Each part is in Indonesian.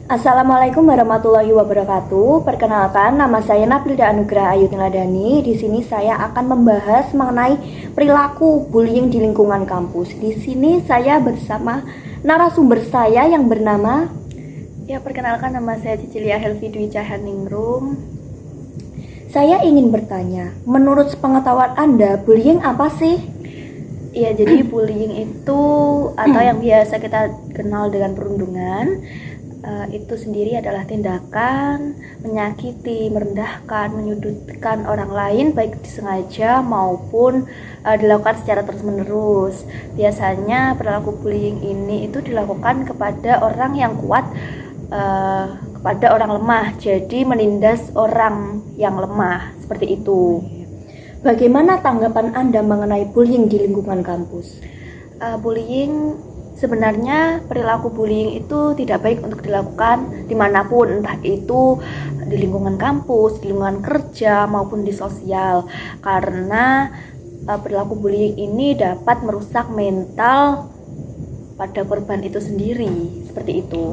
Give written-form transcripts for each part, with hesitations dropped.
Assalamualaikum warahmatullahi wabarakatuh. Perkenalkan, nama saya Nabilda Anugrah Ayu Tiladani. Di sini saya akan membahas mengenai perilaku bullying di lingkungan kampus. Di sini saya bersama narasumber saya yang bernama. Ya, perkenalkan, nama saya Cicilia Helvi Dwi Cahyaningrum. Saya ingin bertanya, menurut pengetahuan Anda, bullying apa sih? Ya, jadi bullying itu atau yang biasa kita kenal dengan perundungan, itu sendiri adalah tindakan menyakiti, merendahkan, menyudutkan orang lain baik disengaja maupun dilakukan secara terus-menerus. Biasanya perilaku bullying ini itu dilakukan kepada orang yang kuat, kepada orang lemah, jadi menindas orang yang lemah, seperti itu. Bagaimana tanggapan Anda mengenai bullying di lingkungan kampus? Bullying, sebenarnya perilaku bullying itu tidak baik untuk dilakukan dimanapun, entah itu di lingkungan kampus, di lingkungan kerja, maupun di sosial, karena perilaku bullying ini dapat merusak mental pada korban itu sendiri, seperti itu.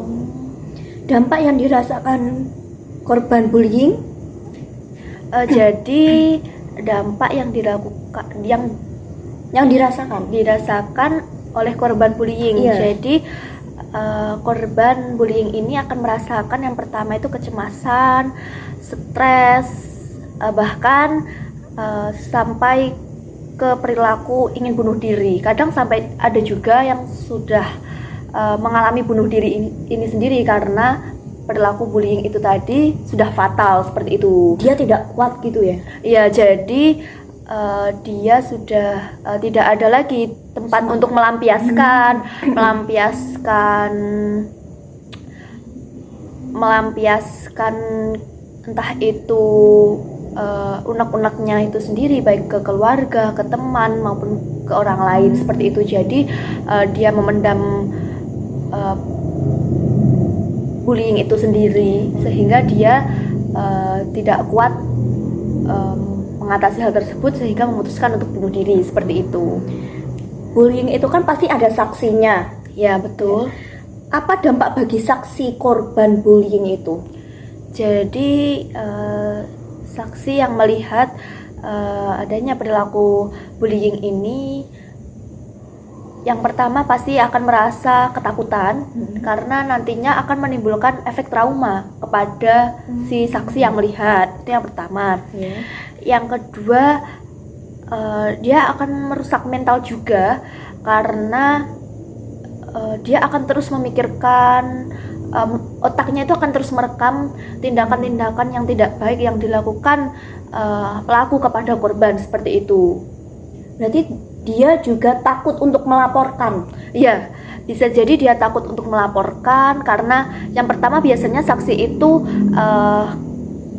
Dampak yang dirasakan korban bullying? Jadi dampak yang dilakukan, yang dirasakan oleh korban bullying. Iya. Jadi korban bullying ini akan merasakan yang pertama itu kecemasan, stres, bahkan sampai ke perilaku ingin bunuh diri. Kadang sampai ada juga yang sudah mengalami bunuh diri ini sendiri karena perilaku bullying itu tadi sudah fatal, seperti itu. Dia tidak kuat gitu ya? Ya, jadi dia sudah tidak ada lagi tempat untuk melampiaskan entah itu unek-uneknya itu sendiri, baik ke keluarga, ke teman maupun ke orang lain, seperti itu. Jadi dia memendam bullying itu sendiri sehingga dia tidak kuat mengatasi hal tersebut sehingga memutuskan untuk bunuh diri, seperti itu. Bullying itu kan pasti ada saksinya. Ya, betul. Apa dampak bagi saksi korban bullying itu? Jadi saksi yang melihat adanya perilaku bullying ini, yang pertama pasti akan merasa ketakutan karena nantinya akan menimbulkan efek trauma kepada si saksi yang melihat. Itu yang pertama. Yang kedua, dia akan merusak mental juga karena dia akan terus memikirkan, otaknya itu akan terus merekam tindakan-tindakan yang tidak baik yang dilakukan pelaku kepada korban, seperti itu. Berarti dia juga takut untuk melaporkan. Iya, bisa jadi dia takut untuk melaporkan karena yang pertama biasanya saksi itu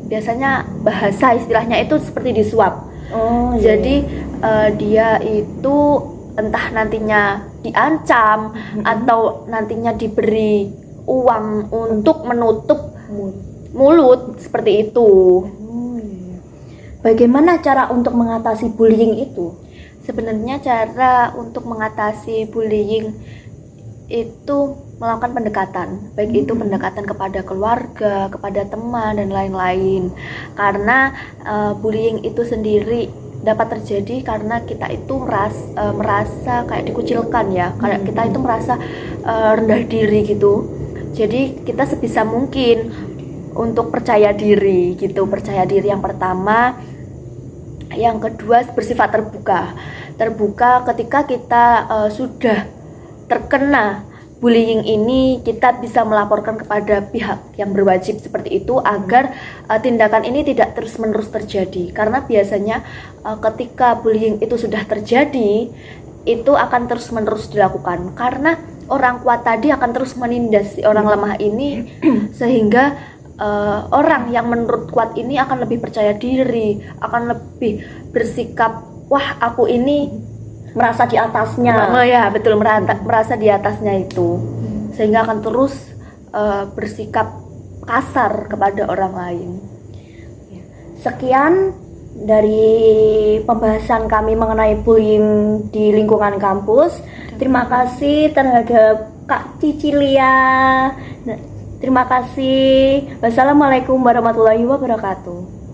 biasanya bahasa istilahnya itu seperti disuap. Jadi dia itu entah nantinya diancam atau nantinya diberi uang untuk menutup mulut, seperti itu. Bagaimana cara untuk mengatasi bullying itu? Sebenarnya cara untuk mengatasi bullying itu melakukan pendekatan, baik itu pendekatan kepada keluarga, kepada teman, dan lain-lain. Karena bullying itu sendiri dapat terjadi karena kita itu merasa kayak dikucilkan ya, kayak kita itu merasa rendah diri gitu. Jadi kita sebisa mungkin untuk percaya diri gitu, percaya diri yang pertama. Yang kedua, bersifat terbuka ketika kita sudah terkena bullying ini, kita bisa melaporkan kepada pihak yang berwajib, seperti itu, agar tindakan ini tidak terus-menerus terjadi. Karena biasanya ketika bullying itu sudah terjadi, itu akan terus-menerus dilakukan karena orang kuat tadi akan terus menindas si orang lemah ini sehingga orang yang menurut kuat ini akan lebih percaya diri, akan lebih bersikap, wah aku ini Merasa di atasnya. Ya, betul, merasa di atasnya itu, sehingga akan terus bersikap kasar kepada orang lain. Sekian dari pembahasan kami mengenai bullying di lingkungan kampus. Terima kasih terhadap Kak Cicilia. Terima kasih. Wassalamualaikum warahmatullahi wabarakatuh.